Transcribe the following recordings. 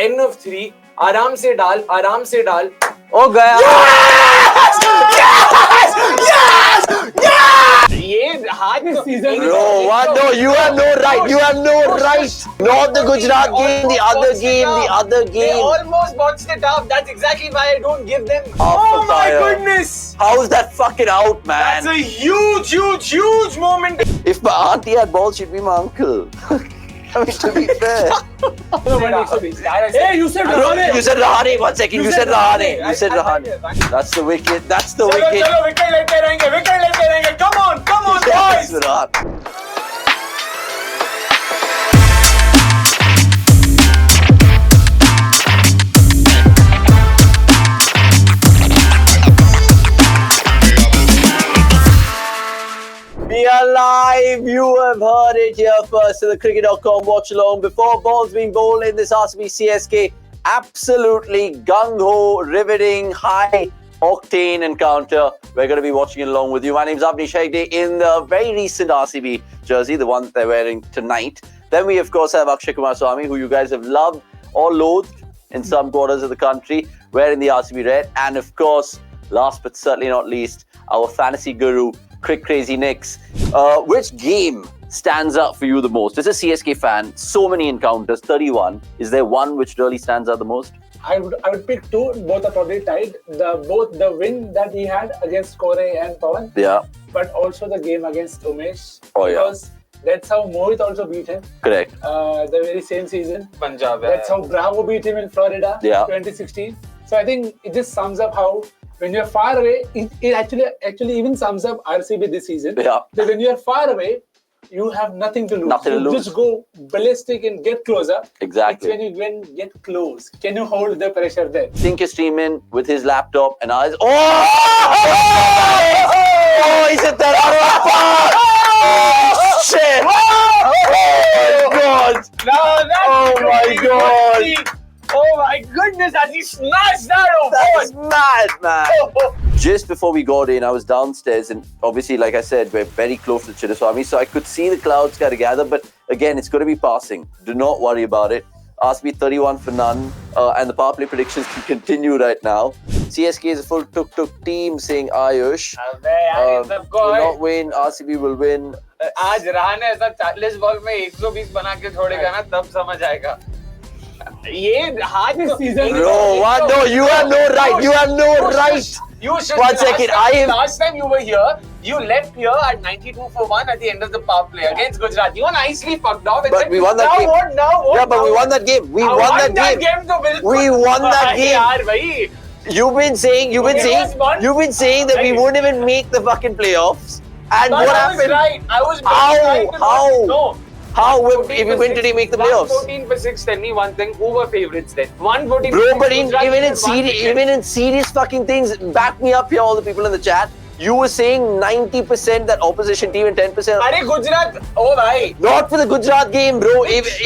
10 of 3. आराम से डाल. Oh, गया. ये हाथ season Bro, what? No, you have no right. You have no right. Not the Gujarat game, the other game. They almost botched it up. That's exactly why I don't give them. Oh my goodness! How is that fucking out, man? That's a huge moment. If my auntie had balls, she'd be my uncle. I mean, to be fair. Hey, you said Rahane. You said Rahane. 1 second. You said Rahane. You said I- Rahane. That's the wicket. That's the चलो wicket. चलो wicket लेते रहेंगे. Come on Yes, boys. Virat. We are live. You have heard it here first to the cricket.com watch along. Before balls being bowled in this RCB CSK, absolutely gung ho, riveting, high octane encounter. We're going to be watching it along with you. My name's Avnish Hegde in the very recent RCB jersey, the one that they're wearing tonight. Then we, of course, have Akshay Kumar Swamy, who you guys have loved or loathed in some quarters of the country, wearing the RCB red. And, of course, last but certainly not least, our fantasy guru, Crick Crazy Nicks. Which game stands out for you the most? As a CSK fan, so many encounters, 31. Is there one which really stands out the most? I would pick two. Both are probably tied. Both the win that he had against Kore and Pawan, Yeah, but also the game against Umesh. Oh, yeah. Because that's how Mohit also beat him. correct. The very same season. Punjab. That's how Bravo beat him in Florida, Yeah. 2016. So I think it just sums up how when you're far away, it actually even sums up RCB this season. Yeah. That when you're far away, you have nothing to lose. Nothing to You lose. just go ballistic and get closer. Exactly. It's when you get close. Can you hold the pressure there? Think you're streaming with his laptop and eyes. Oh! Oh! He's hit that out of the park! Oh, shit! Oh my god! No, that's Oh my crazy. God. Oh my goodness, as he smashed that That's over. mad, man! Just before we got in, I was downstairs, and obviously, like I said, we're very close to Chinnaswamy, so I could see the clouds kind of gather. But again, it's going to be passing. Do not worry about it. RCB 31 for none, and the power play predictions can continue right now. CSK is a full tuk-tuk team saying Ayush. अबे यार ये सब को will not win, RCB will win. आज रहाने ऐसा 40 ball में 120 बना के छोड़ेगा ना तब समझ आएगा. ये हाथ This season- Bro, what? No, you have no right. You have no right. You should. 1 second, Last time you were here, you left here at 92 for 1 at the end of the power play against Gujarat. You nicely fucked off. But we won that now game. What? Now what? Yeah, but now we what? won that game. We I won that game. तो बिल्कुल. We won that भाई game. यार भाई. You've been saying It was one- you've been saying that we Right. wouldn't even make the fucking playoffs. And But what I was happened? right. I was How? right. How? No. How if we win today make the playoffs? 114 for 6. Tell me one thing. Who were favorites then? 114. Bro, for but six, Gujarat even in won one serious, wicket. even in serious fucking things, back me up here, all the people in the chat. You were saying 90% that opposition team and 10%. अरे Gujarat. Oh भाई. Not for the Gujarat game, bro.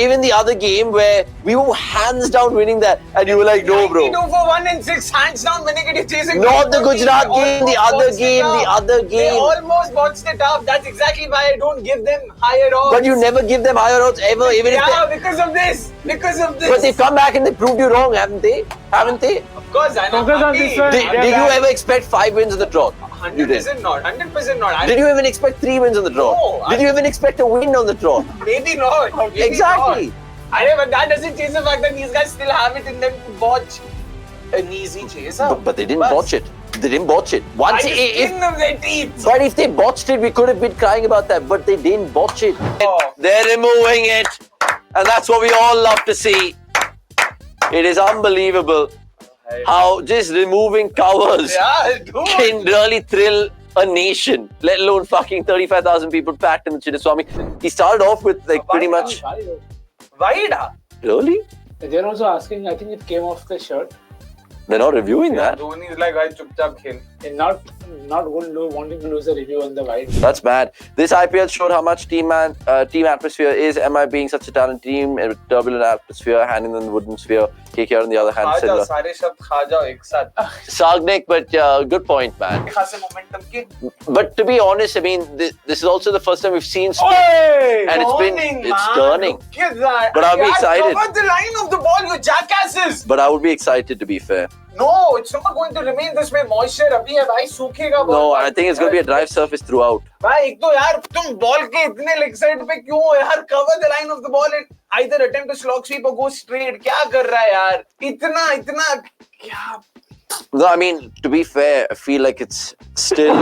Even the other game where we were hands down winning that, and you were like, no, bro. 92 for 1 and 6 hands down winning it. You're chasing. Not the 114. Gujarat They game, the almost other botched it game, up. the other They game. almost botched it up. That's exactly why I don't give them higher odds. But you never give them higher odds ever, even if Yeah, they. because of this. Because of this. But they've come back and they proved you wrong, haven't they? Haven't they? Of course, I'm Focus on happy. this one. Did you ever expect 5 wins in the draw? You did. 100% not. 100% not. Did you even expect 3 wins on the draw? No, Did you even expect a win on the draw? Maybe not. Maybe Exactly. Not. Arey, but that doesn't change the fact that these guys still have it in them to botch an easy chase. But they didn't botch it. They didn't botch it. By Once the if, skin of their teeth. but if they botched it, we could have been crying about that. But they didn't botch it. Oh. They're removing it, and that's what we all love to see. It is unbelievable how just removing covers Yeah, dude. can really thrill a nation, let alone fucking 35,000 people packed in the Chinnaswamy. He started off with like pretty much. Wide. huh? Really? They're also asking, I think it came off the shirt. They're not reviewing that. Dhoni is like, भाई चुपचाप खेल. And not wanting to lose a review on the wide. That's bad. This IPL showed how much team atmosphere is. MI being such a talented team with turbulent atmosphere, handing them the wooden sphere. KKR on the other hand. खा जाओ सारे शब्द खा जाओ एक साथ. Sagnik, but good point, man. खासे momentum के. But to be honest, I mean, this is also the first time we've seen Hey, and it's turning. Look at that. But I'll be excited. Cover the line of the ball, you jackasses. But I would be excited, to be fair. No, it's not going to remain this way. Moisture अभी है भाई, सूखेगा ball. No, I think it's going to be a drive surface throughout. भाई एक तो यार तुम ball के इतने लेग साइड पे क्यों हो यार? Cover the line of the ball and either attempt a slog sweep or go straight. क्या कर रहा है यार? इतना क्या? No, I mean, to be fair, I feel like it's still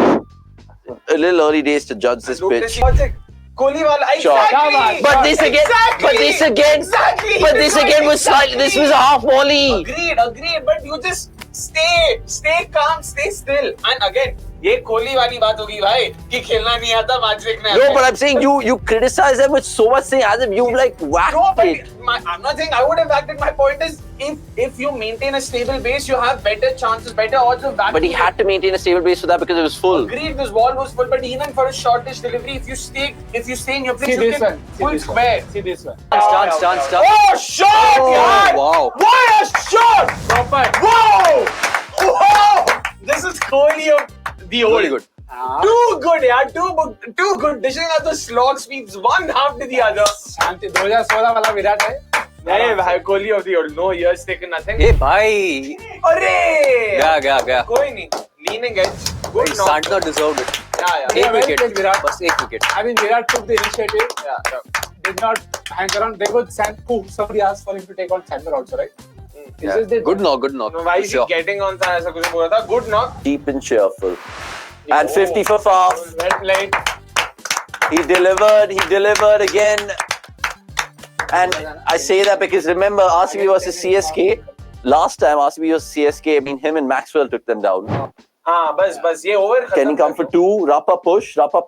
a little early days to judge this pitch. Kohli wala. Sure. Exactly. But this again was slightly. This was a half volley. Agreed. But you just stay calm, stay still. And again, ये कोहली वाली बात होगी भाई कि खेलना नहीं आता match देखना है. No, but I'm saying you criticize them with so much saying as if you like whacked it. I'm not saying I would have whacked it. My point is, if you maintain a stable base, you have better chances, better odds of backing. But he had to maintain a stable base for that because it was full. Agreed, this ball was full, but even for a shortish delivery, if you stay in your place, See you this can one. full square. See this one. Stance. Oh, shot! Oh, yaar! wow. What a shot! Proper. Wow! This is Kohli of the old. Really good. Too good, yaar. Too good. Dishing out the slog sweeps, one half to the other. शांति 2016 वाला विराट है. नहीं भाई, Kohli of the old. No years taken, nothing. ए भाई अरे! गया कोई नहीं. Leaning edge. Good knock. Santner deserved it Yeah. Yeah, एक well विकेट played, Virat. बस एक wicket I mean, Virat took the initiative. Yeah. Did not hang around. They would somebody asked for him to take on Sandler also, right? It's just they good knock No, why is he sure. getting on था ऐसा कुछ बोला था. Good knock. Deep and cheerful. And 50 for Faf. Well played. He delivered again. And I say that because remember RCB versus CSK. Last time RCB versus CSK, I mean him and Maxwell took them down. हाँ बस ये over. Can he come for two? Rapa push, Rapa.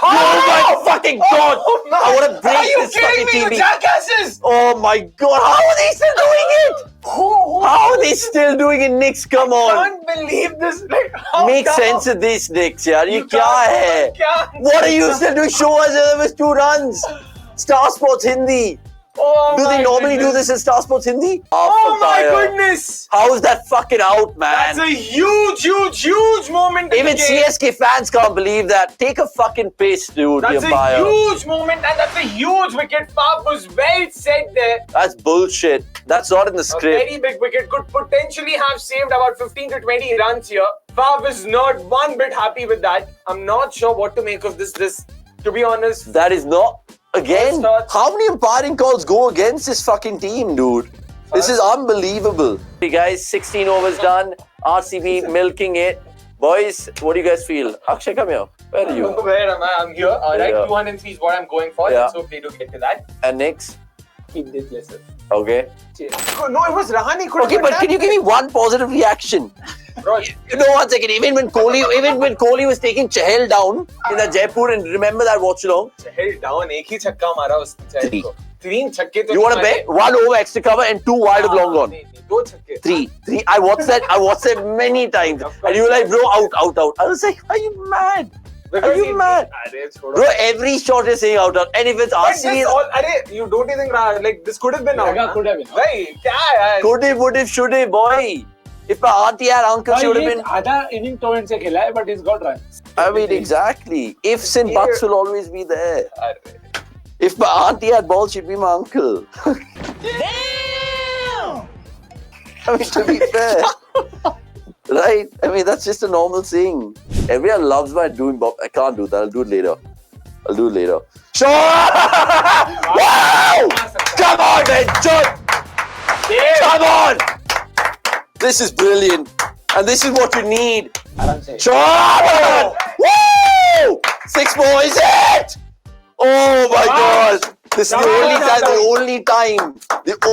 Oh my fucking god! I want to break Are you this kidding fucking me, you TV. jackasses? Oh my god! How are they still doing it? How are they still doing it, Knicks? Come I on, can't believe this. Like, how make come? sense of this, Knicks. यार ये You क्या can't- है? क्या? What are you still doing? Show us there was 2 runs. Star Sports Hindi. Oh Do my they normally do goodness. this in Star Sports Hindi? Oh my goodness! How is that fucking out, man? That's a huge moment. in Even the game. CSK fans can't believe that. Take a fucking piss, dude, That's the umpire. a huge moment, and that's a huge wicket. Faf was well set there. That's bullshit. That's not in the A script. very big wicket could potentially have saved about 15 to 20 runs here. Faf is not one bit happy with that. I'm not sure what to make of this. To be honest, That is not. Again, First touch. how many umpiring calls go against this fucking team, dude? This is unbelievable. Hey guys, 16 overs done. RCB milking it. Boys, what do you guys feel? Akshay, come here. Where are you? where am I? I'm here. All right, Yeah. 203 is what I'm going for. Yeah. Let's hopefully to get to that. And Knicks? Keep this lesson. Okay. No, it was Rahane. Okay, but can you give me one positive reaction? Bro, You know, 1 second. Even when Kohli was taking Chahal down in the Jaipur, and remember that watch along. Chahal down, एक ही छक्का मारा उसने चहल Three. को. 3 छक्के तो You want to bet? 1 over extra cover and 2 wide of long gone. 2 छक्के. 3. I watched that many times. And you were like, bro, out. I was like, are you mad? Are you mad? अरे छोड़ो. Bro, every shot is saying out. And if it's But RCB, this all, अरे, you don't you think like this could have been out? Yeah, ना? could have been out. भाई क्या यार? could have, would have, should have, boy. If my auntie had uncle, she would have been. आधा inning तो इनसे खेला है, but he's got runs. I mean, exactly. Ifs and buts will always be there. अरे. If my auntie had balls, she'd be my uncle. Damn! I mean, to be fair. Right? I mean, that's just a normal thing. Everyone loves my doing bob. I can't do that. I'll do it later. Shot! Wow! Come on, man! Shot! Come on! This is brilliant. And this is what you need. आराम से. Shot! Woo! 6 more, is it? Oh my God! This is the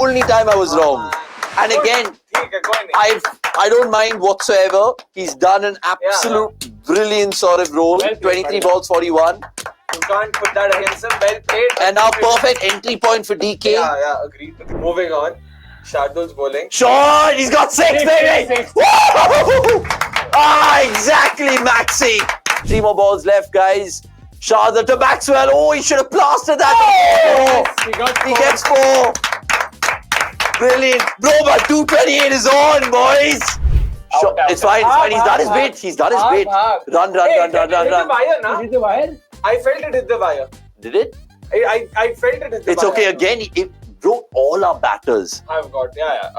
only time I was wrong. And again, ठीक है, कोई नहीं. I don't mind whatsoever. He's done an absolute brilliant sort of role. Well played, 23 balls, 41. You can't put that against him. Well played. And now perfect entry point for DK. Yeah, agreed. Moving on. Shardul's bowling. Shot! He's got 6, baby! Six. Woo! Exactly, Maxi. 3 more balls left, guys. Shardul to Maxwell. Oh, he should have plastered that. He gets 4. Brilliant. Bro, but 228 is on, boys. It's fine. He's done his bit. He's done his bit. Run. Hit the wire, na? Hit the wire. I felt it hit the wire. Did it? I felt it hit the wire. It's okay. Again, bro, all our batters. I've got,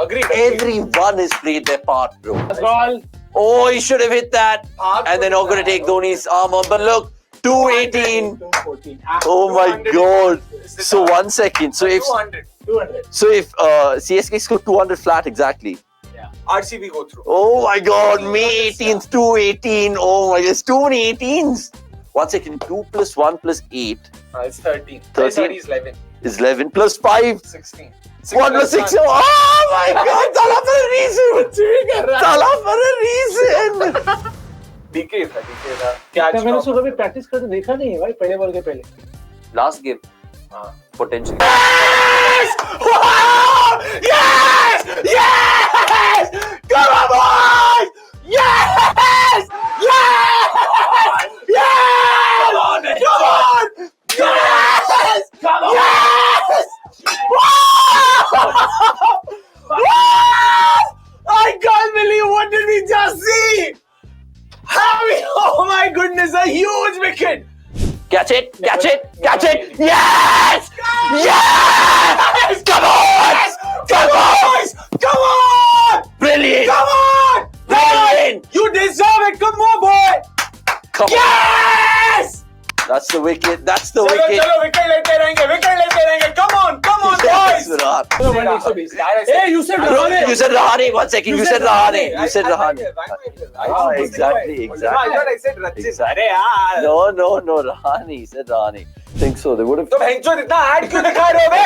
agreed. Everyone has played their part, bro. That's all. Oh, he should have hit that. And they're not going to take Dhoni's armor. But look, 218. 214. Oh my God. So 1 second. So if 200. 200. CSK scored 200 flat exactly. RCB go through. Oh my God. May 18th, 218. Oh my God. There's too many 18s. 1 second. 2 plus 1 plus 8 It's 13. 13. 30 is 11. is 11 plus 5. 16. 1 plus 6. Oh my God. Tala for a reason. Tala for a reason. DK था Catch मैंने drop. उसको कभी practice करते देखा नहीं है भाई पहले बॉल के पहले. Last game. हाँ. Potentially. Yes! Wow! Yes! Yes! Come on, boys! Yes! Yes! Yes! Come on! Come on! Yes! Come on! Yes! Wow! Wow! I can't believe what did we just see? Oh my goodness, a huge wicket! Catch it! Catch it! Catch it! Yes! Yes! Come on! Come on! Come on! Brilliant! Come on! Brilliant! You deserve it! Come on, boy! Come on! Yes! That's the wicket. That's the Chalo, wicket. chalo, wicket lete rahenge. Come on, boys! Yes, Virat. चलो 120. Hey, you said Rahane. You said Rahane. 1 second. You said Rahane. You said Rahane. Ah, exactly. I thought I said Rachit. Exactly. Arey yaar. No. Rahane. He said Rahane. think so. They would have. तो भैंचोद इतना add क्यों दिखा रहे हो बे?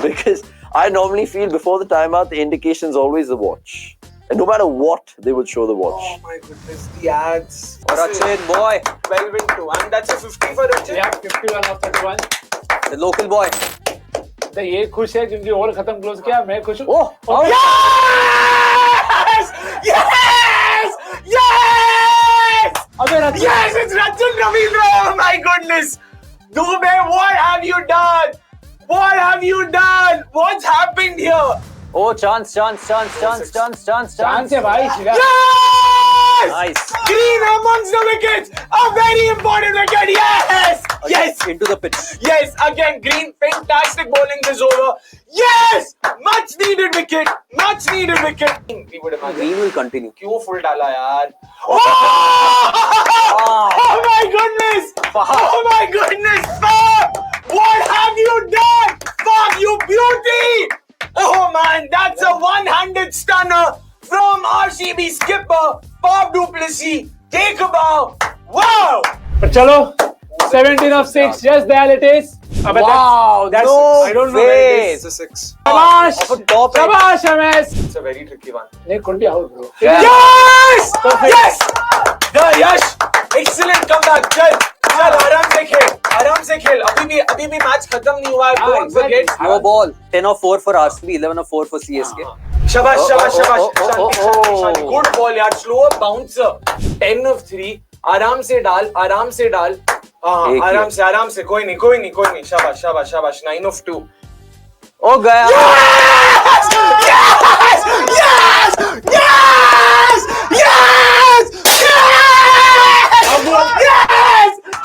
Because I normally feel before the timeout, the indication is always the watch. And no matter what, they would show the watch. Oh my goodness, the ads. Rachin, boy. 12 into, and that's a 50 for Rachin. Yeah, 51 of 31. The local boy. तो ये खुश है क्योंकि over खत्म close किया मैं खुश हूँ Oh, out. Yes! Yes! Yes! अबे Rachin Yes, it's Rachin Ravindra. Oh my goodness. Dubey, what have you done? What have you done? What's happened here? Oh, chance. Chance है भाई शिरा Yes! Nice. Green amongst the wickets. A very important wicket. Yes! Yes! Into the pitch. Yes, again, Green, fantastic bowling this over. Yes! Much needed wicket. Much needed wicket. We would imagine. Green will continue. क्यों full डाला यार? Oh my goodness! Oh my goodness! Fab! What have you done? Fab, you beauty! Oh man, that's a one-handed stunner from RCB skipper Fab du Plessis. Take a bow. Wow! पर चलो 17 of 6 just there it is अबे Wow, that's no I don't know way. where it is It's a 6. शाबाश Off a top edge. शाबाश Ramesh It's a very tricky one. नहीं could be out bro Yeah. Yes! Perfect. Yes! The Yash! Excellent comeback. चल आराम से खेल अभी भी match खत्म नहीं हुआ है. Don't forget. No ball. 10 of 4 for RCB, 11 of 4 for CSK. शाबाश. oh. Good ball यार. Slower bouncer. 10 of 3. आराम से डाल. हाँ, एक आराम से कोई नहीं. शाबाश. 9 of 2. Oh, gaya.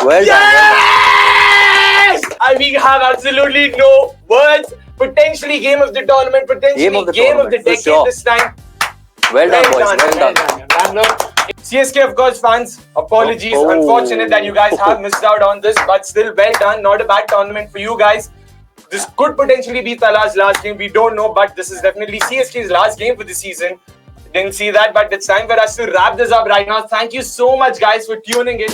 Well done. Yes! We have absolutely no words. Potentially game of the tournament. Potentially Game of the game of the tournament, for decade sure. this time. Well done, boys. Well Well done. Bangalore CSK, of course, fans. Apologies. Oh. Unfortunate that you guys have missed out on this, but still well done. Not a bad tournament for you guys. This could potentially be Tala's last game. We don't know, but this is definitely CSK's last game for the season. Didn't see that, but it's time for us to wrap this up right now. Thank you so much, guys, for tuning in.